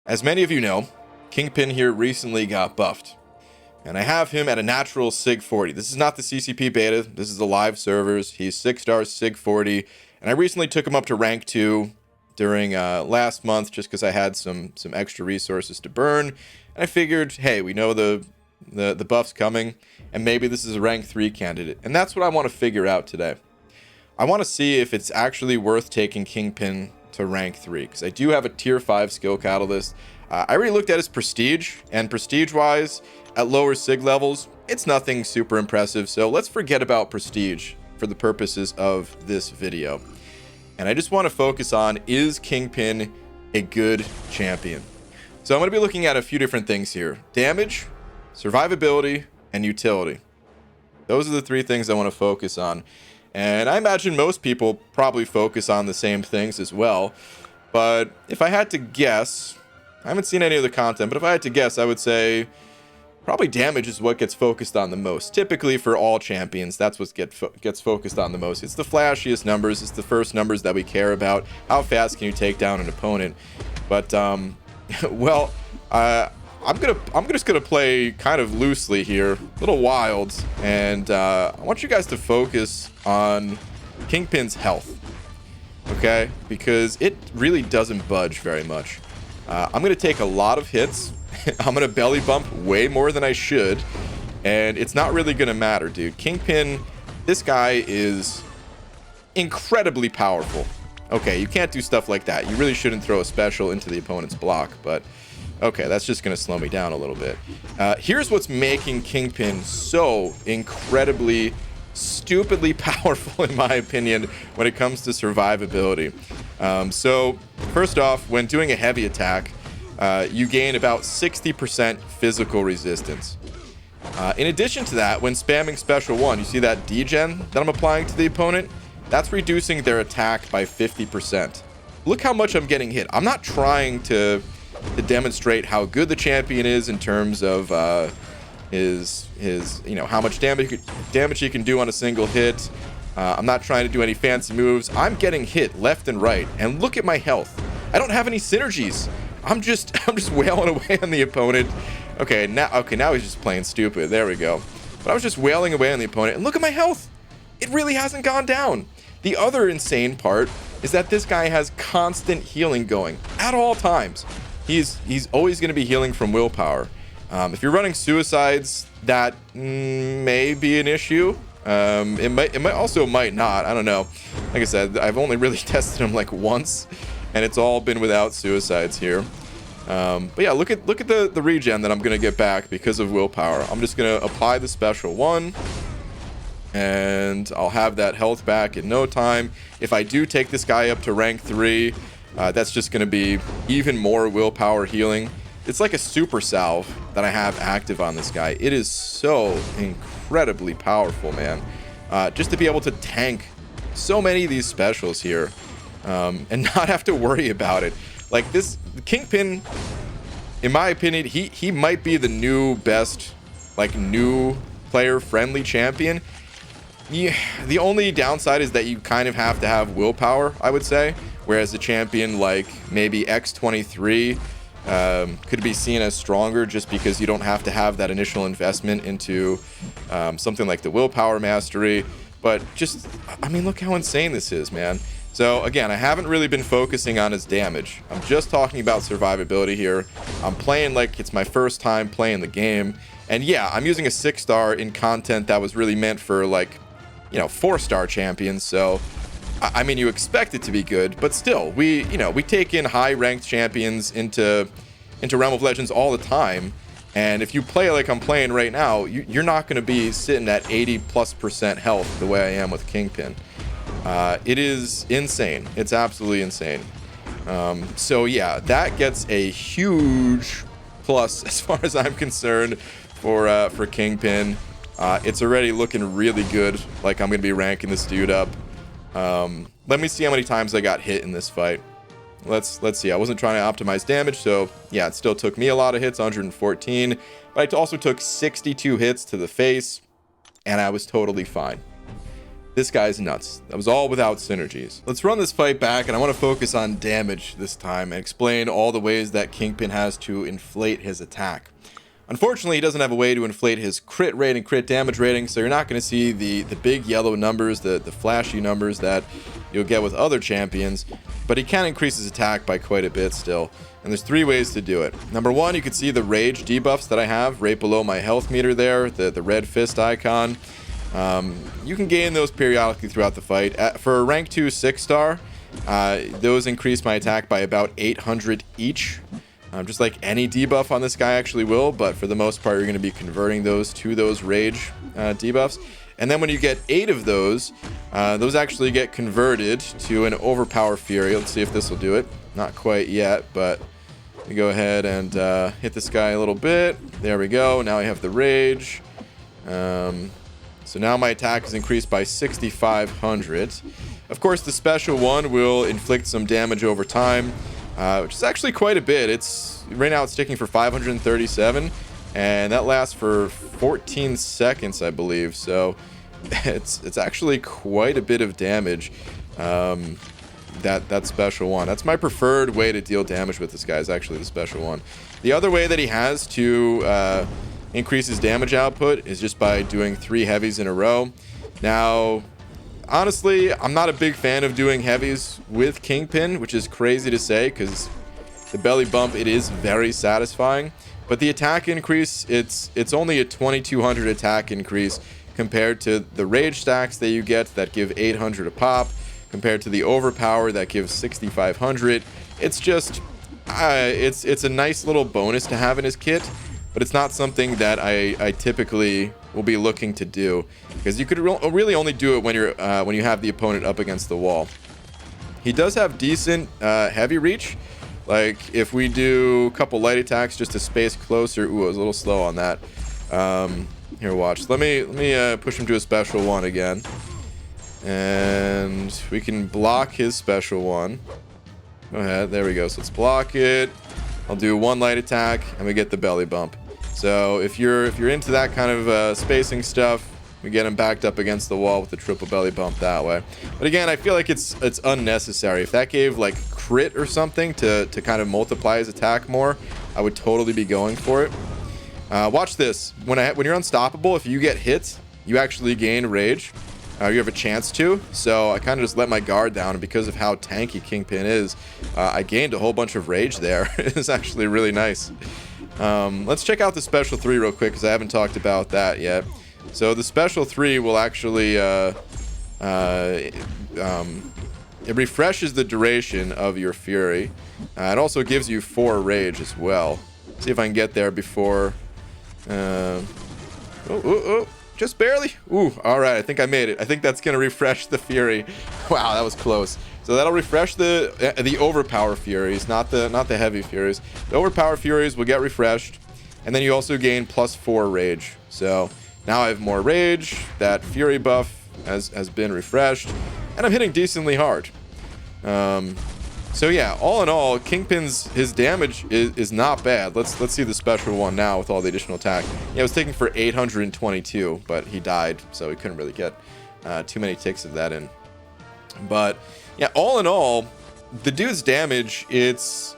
As many of you know, Kingpin here recently got buffed, and I have him at a natural Sig 40. This is not the CCP beta, this is the live servers. He's 6-star Sig 40, and I recently took him up to rank 2 during last month just because I had some extra resources to burn, and I figured, hey, we know the buff's coming, and maybe this is a rank 3 candidate, and that's what I want to figure out today. I want to see if it's actually worth taking Kingpin to rank 3, because I do have a tier 5 skill catalyst. I already looked at his prestige, and prestige wise at lower sig levels it's nothing super impressive, so let's forget about prestige for the purposes of this video. And I just want to focus on, is Kingpin a good champion? So I'm going to be looking at a few different things here: damage, survivability, and utility. Those are the 3 things I want to focus on. And I imagine most people probably focus on the same things as well. But if I had to guess, I haven't seen any of the content, but if I had to guess, I would say probably damage is what gets focused on the most. Typically for all champions, that's what gets focused on the most. It's the flashiest numbers. It's the first numbers that we care about. How fast can you take down an opponent? But, well, I'm just gonna play kind of loosely here, a little wild, and I want you guys to focus on Kingpin's health, okay? Because it really doesn't budge very much. I'm gonna take a lot of hits. I'm gonna belly bump way more than I should, and it's not really gonna matter, dude. Kingpin, this guy is incredibly powerful. Okay, you can't do stuff like that. You really shouldn't throw a special into the opponent's block, but okay, that's just going to slow me down a little bit. Here's what's making Kingpin so incredibly, stupidly powerful, in my opinion, when it comes to survivability. So, first off, when doing a heavy attack, you gain about 60% physical resistance. In addition to that, when spamming Special 1, you see that degen that I'm applying to the opponent? That's reducing their attack by 50%. Look how much I'm getting hit. I'm not trying to demonstrate how good the champion is in terms of his you know, how much damage he can do on a single hit. I'm not trying to do any fancy moves. I'm getting hit left and right, and look at my health. I don't have any synergies. I'm just wailing away on the opponent. Okay, now he's just playing stupid. There we go. But I was just wailing away on the opponent, and look at my health. It really hasn't gone down. The other insane part is that this guy has constant healing going at all times. He's always going to be healing from willpower. If you're running suicides, that may be an issue. It might not. I don't know. Like I said, I've only really tested him like once, and it's all been without suicides here. But yeah, look at the regen that I'm going to get back because of willpower. I'm just going to apply the Special 1, and I'll have that health back in no time. If I do take this guy up to rank 3, that's just going to be even more willpower healing. It's like a super salve that I have active on this guy. It is so incredibly powerful, man. Just to be able to tank so many of these specials here, and not have to worry about it. Like this Kingpin, in my opinion, he might be the new best, like, new player friendly champion. Yeah, the only downside is that you kind of have to have willpower, I would say. Whereas a champion like maybe X23 could be seen as stronger just because you don't have to have that initial investment into something like the willpower mastery. But just, I mean, look how insane this is, man. So again, I haven't really been focusing on his damage. I'm just talking about survivability here. I'm playing like it's my first time playing the game. And yeah, I'm using a 6-star in content that was really meant for, like, you know, 4-star champions. So I mean, you expect it to be good, but still, we take in high-ranked champions into Realm of Legends all the time, and if you play like I'm playing right now, you're not going to be sitting at 80+% health the way I am with Kingpin. It is insane. It's absolutely insane. So yeah, that gets a huge plus as far as I'm concerned for Kingpin. It's already looking really good. Like, I'm going to be ranking this dude up. Let me see how many times I got hit in this fight. Let's see. I wasn't trying to optimize damage, so yeah, it still took me a lot of hits, 114. But I also took 62 hits to the face, and I was totally fine. This guy's nuts. That was all without synergies. Let's run this fight back, and I want to focus on damage this time and explain all the ways that Kingpin has to inflate his attack. Unfortunately, he doesn't have a way to inflate his crit rate and crit damage rating, so you're not going to see the big yellow numbers, the flashy numbers that you'll get with other champions, but he can increase his attack by quite a bit still. And there's 3 ways to do it. Number 1, you can see the rage debuffs that I have right below my health meter there, the red fist icon. You can gain those periodically throughout the fight. For a rank 2 6-star, those increase my attack by about 800 each. Just like any debuff on this guy actually will, but for the most part, you're going to be converting those to those rage debuffs. And then when you get 8 of those actually get converted to an overpower fury. Let's see if this will do it. Not quite yet, but we go ahead and hit this guy a little bit. There we go. Now I have the rage. So now my attack is increased by 6,500. Of course, the special one will inflict some damage over time, which is actually quite a bit. Right now it's sticking for 537, and that lasts for 14 seconds, I believe. So it's actually quite a bit of damage. That special one. That's my preferred way to deal damage with this guy, is actually the special one. The other way that he has to increase his damage output is just by doing 3 heavies in a row. Now, honestly, I'm not a big fan of doing heavies with Kingpin, which is crazy to say because the belly bump, it is very satisfying. But the attack increase, it's only a 2,200 attack increase compared to the rage stacks that you get that give 800 a pop, compared to the overpower that gives 6,500. It's just, it's a nice little bonus to have in his kit, but it's not something that I typically will be looking to do, because you could really only do it when you have the opponent up against the wall. He does have decent heavy reach. Like if we do a couple light attacks just to space closer. Ooh, I was a little slow on that. Here, watch. Let me push him to a special one again, and we can block his special one. Go ahead. There we go. So let's block it. I'll do 1 light attack, and we get the belly bump. So if you're into that kind of spacing stuff, we get him backed up against the wall with the triple belly bump that way. But again, I feel like it's unnecessary. If that gave like crit or something to kind of multiply his attack more, I would totally be going for it. Watch this. When you're unstoppable, if you get hit, you actually gain rage. You have a chance to. So I kind of just let my guard down, and because of how tanky Kingpin is, I gained a whole bunch of rage there. It's actually really nice. Let's check out the special 3 real quick, because I haven't talked about that yet. So the special 3 will actually it refreshes the duration of your fury. It also gives you 4 rage as well. See if I can get there before. Just barely. Ooh, all right. I think I made it. I think that's gonna refresh the fury. Wow, that was close. So that'll refresh the overpower furies, not the heavy furies. The overpower furies will get refreshed, and then you also gain +4 rage. So now I have more rage. That fury buff has been refreshed, and I'm hitting decently hard. So yeah, all in all, his damage is not bad. Let's see the special one now with all the additional attack. Yeah, it was taking for 822, but he died, so he couldn't really get too many ticks of that in. But yeah, all in all, the dude's damage, it's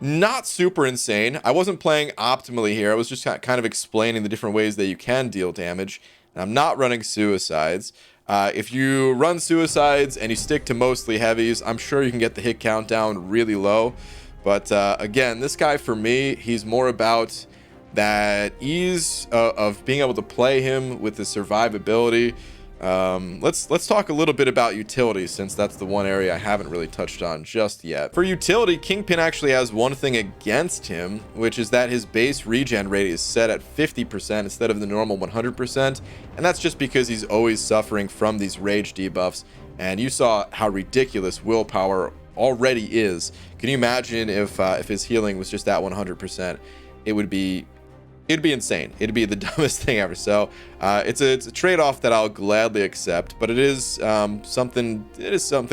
not super insane. I wasn't playing optimally here. I was just kind of explaining the different ways that you can deal damage. And I'm not running suicides. If you run suicides and you stick to mostly heavies, I'm sure you can get the hit count down really low. But again, this guy for me, he's more about that ease of being able to play him with the survivability. Let's talk a little bit about utility, since that's the one area I haven't really touched on just yet. For utility, Kingpin actually has one thing against him, which is that his base regen rate is set at 50% instead of the normal 100%, and that's just because he's always suffering from these rage debuffs. And you saw how ridiculous willpower already is. Can you imagine if his healing was just at 100%? It'd be insane. It'd be the dumbest thing ever. So it's a trade-off that I'll gladly accept, but it is something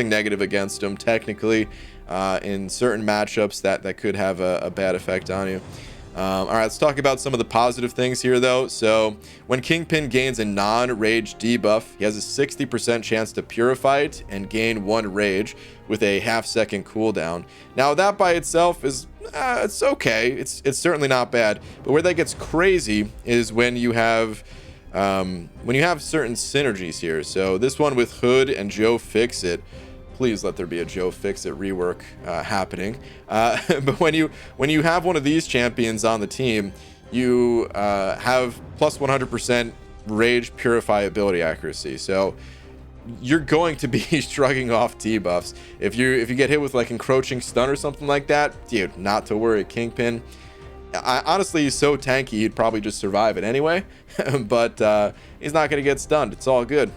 negative against him technically in certain matchups that could have a bad effect on you. All right, let's talk about some of the positive things here, though. So when Kingpin gains a non-rage debuff, he has a 60% chance to purify it and gain 1 rage with a half-second cooldown. Now, that by itself is it's okay. It's certainly not bad. But where that gets crazy is when you have certain synergies here. So this one with Hood and Joe Fixit. Please let there be a Joe Fixit rework happening. But when you have one of these champions on the team, you have plus 100% rage purify ability accuracy. So you're going to be shrugging off debuffs. If you get hit with like encroaching stun or something like that, dude, not to worry. Kingpin, honestly, he's so tanky he'd probably just survive it anyway. But he's not going to get stunned. It's all good.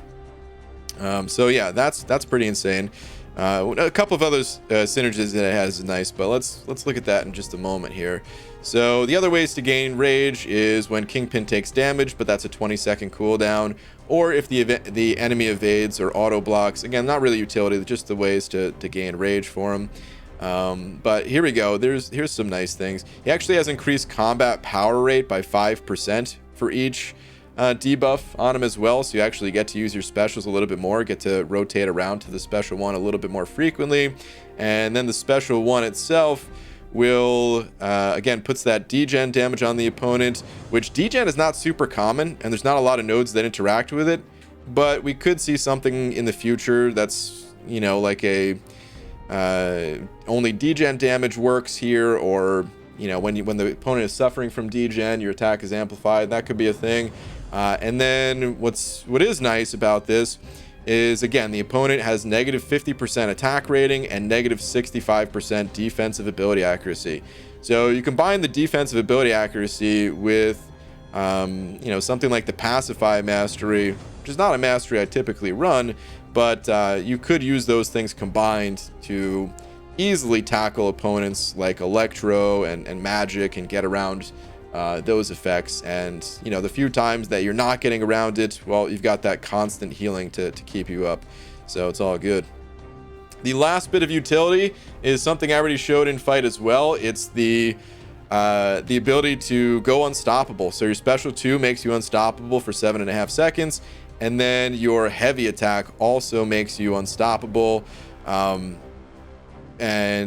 So yeah, that's pretty insane. A couple of other synergies that it has is nice, but let's look at that in just a moment here. So the other ways to gain rage is when Kingpin takes damage, but that's a 20-second cooldown, or if the enemy evades or auto blocks. Again, not really utility, just the ways to gain rage for him. But here we go. Here's some nice things. He actually has increased combat power rate by 5% for each debuff on him as well, so you actually get to use your specials a little bit more, get to rotate around to the special one a little bit more frequently. And then the special one itself will again puts that degen damage on the opponent, which degen is not super common and there's not a lot of nodes that interact with it, but we could see something in the future that's, you know, like a only degen damage works here, or, you know, when the opponent is suffering from degen, your attack is amplified. That could be a thing. And then what is nice about this is, again, the opponent has negative 50% attack rating and negative 65% defensive ability accuracy. So you combine the defensive ability accuracy with, you know, something like the Pacify mastery, which is not a mastery I typically run, but you could use those things combined to easily tackle opponents like Electro and Magic and get around those effects. And, you know, the few times that you're not getting around it, well, you've got that constant healing to keep you up, so it's all good. The last bit of utility is something I already showed in fight as well. It's the ability to go unstoppable. So your special 2 makes you unstoppable for 7.5 seconds, and then your heavy attack also makes you unstoppable. And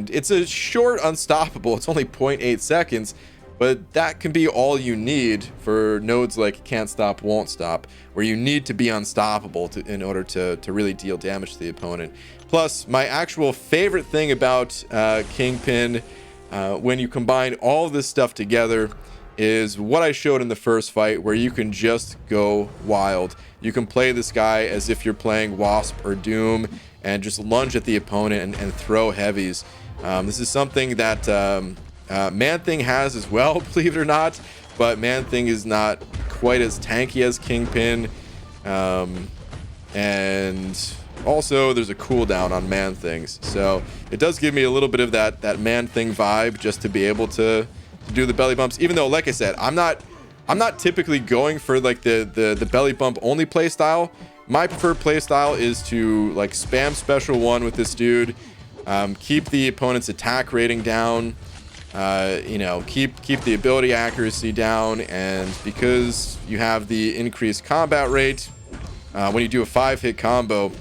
it's a short unstoppable. It's only 0.8 seconds, but that can be all you need for nodes like Can't Stop, Won't Stop, where you need to be unstoppable in order to really deal damage to the opponent. Plus, my actual favorite thing about Kingpin, when you combine all of this stuff together, is what I showed in the first fight, where you can just go wild. You can play this guy as if you're playing Wasp or Doom and just lunge at the opponent and throw heavies. This is something that Man-Thing has as well, believe it or not, but Man-Thing is not quite as tanky as Kingpin. And also there's a cooldown on Man-Things, so it does give me a little bit of that Man-Thing vibe, just to be able to do the belly bumps, even though, like I said, I'm not typically going for like the belly bump only play style. My preferred play style is to like spam special 1 with this dude, keep the opponent's attack rating down, you know, keep the ability accuracy down, and because you have the increased combat rate, when you do a 5-hit combo,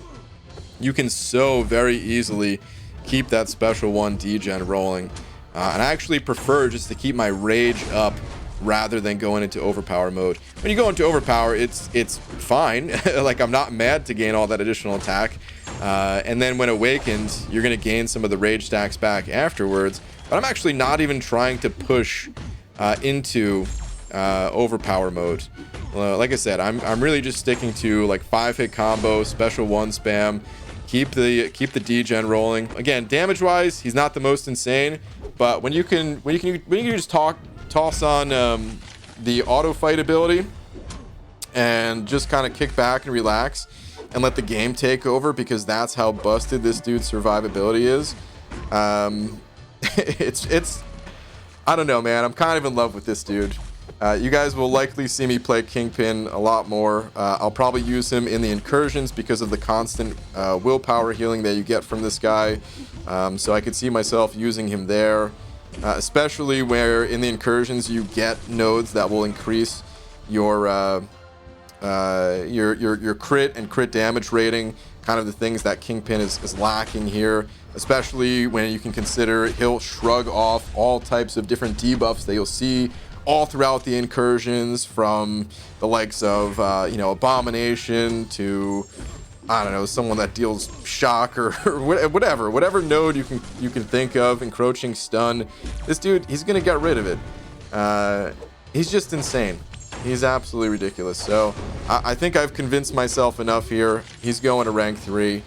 you can so very easily keep that special 1 degen rolling. And I actually prefer just to keep my rage up rather than going into overpower mode. When you go into overpower, it's fine. Like, I'm not mad to gain all that additional attack. And then when awakened, you're going to gain some of the rage stacks back afterwards. But I'm actually not even trying to push into overpower mode. Like I said, I'm really just sticking to like 5-hit combo, special 1 spam, keep the degen rolling. Again, damage wise, he's not the most insane, but when you can just toss on the auto fight ability and just kind of kick back and relax and let the game take over, because that's how busted this dude's survivability is. It's I don't know, man. I'm kind of in love with this dude. You guys will likely see me play Kingpin a lot more. I'll probably use him in the incursions because of the constant willpower healing that you get from this guy. So I could see myself using him there. especially where in the incursions you get nodes that will increase your crit and crit damage rating, kind of the things that Kingpin is lacking here, especially when you can consider he'll shrug off all types of different debuffs that you'll see all throughout the incursions, from the likes of you know, Abomination to, I don't know, someone that deals shock or whatever node you can think of, encroaching stun. This dude, he's gonna get rid of it. He's just insane. He's absolutely ridiculous. So I think I've convinced myself enough here. He's going to rank 3.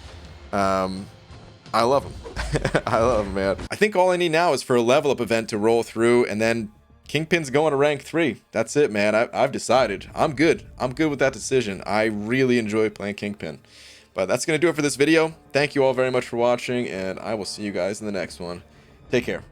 I love him. I love him, man. I think all I need now is for a level up event to roll through, and then Kingpin's going to rank 3. That's it, man. I've decided. I'm good. I'm good with that decision. I really enjoy playing Kingpin. But that's going to do it for this video. Thank you all very much for watching, and I will see you guys in the next one. Take care.